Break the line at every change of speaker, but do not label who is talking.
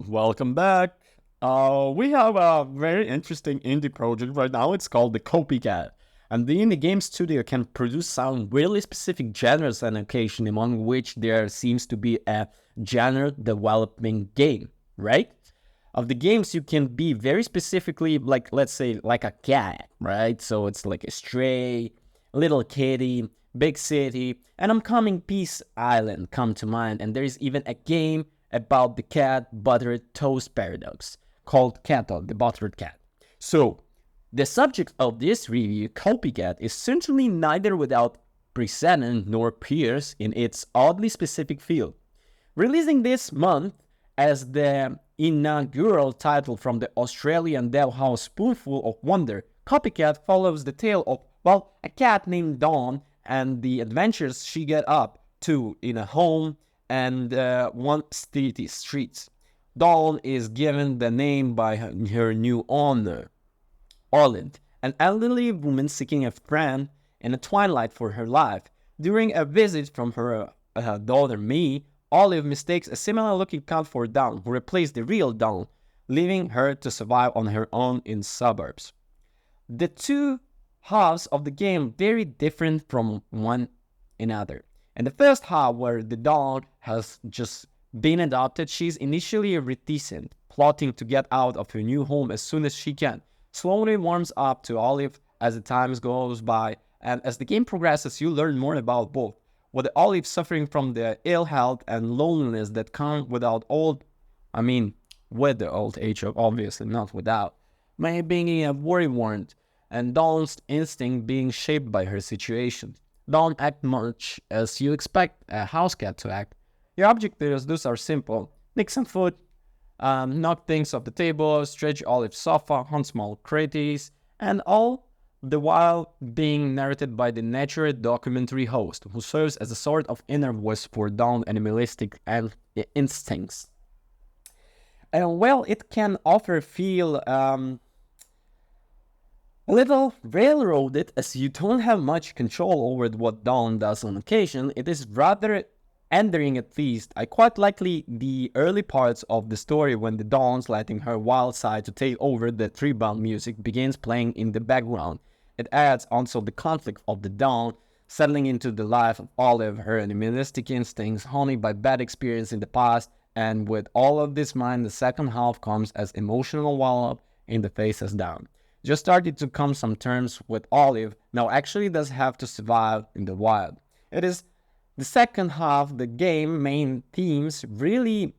Welcome back. We have a very interesting indie project right now. It's called the Copycat. And the indie game studio can produce some really specific genres and occasion, among which there seems to be a genre developing game, right? Of the games, you can be very specifically like, let's say, like a cat, right? So it's like a stray, little kitty, big city, and Upcoming Peace Island come to mind. And there is even a game about the cat buttered toast paradox called Cato, the buttered cat. So, the subject of this review, Copycat, is certainly neither without precedent nor peers in its oddly specific field. Releasing this month as the inaugural title from the Australian dev house Spoonful of Wonder, Copycat follows the tale of, well, a cat named Dawn and the adventures she get up to in a home and one city streets. Dawn is given the name by her new owner, Olive, an elderly woman seeking a friend in a twilight for her life. During a visit from her daughter Me, Olive mistakes a similar-looking cat for Dawn, who replaced the real Dawn, leaving her to survive on her own in suburbs. The two halves of the game very different from one another. In the first half, where the dog has just been adopted, she's initially reticent, plotting to get out of her new home as soon as she can. Slowly warms up to Olive as the time goes by, and as the game progresses, you learn more about both. With Olive suffering from the ill health and loneliness that come with the old age, obviously not without, may being a worry-warned, and Dawn's instinct being shaped by her situation. Don't act much as you expect a house cat to act. Your objectives are simple. Nick some food, knock things off the table, stretch Olive's sofa, hunt small critters, and all the while being narrated by the nature documentary host, who serves as a sort of inner voice for Dawn's animalistic instincts. And well, it can often feel a little railroaded, as you don't have much control over what Dawn does on occasion. It is rather endearing, at least. I quite likely the early parts of the story when the Dawn's letting her wild side to take over. The tribal music begins playing in the background. It adds also the conflict of the Dawn settling into the life of Olive, her animalistic instincts, haunted by bad experience in the past, and with all of this mind, the second half comes as emotional wallop in the face as Dawn just started to come some terms with Olive, now actually does have to survive in the wild. It is the second half, the game main themes really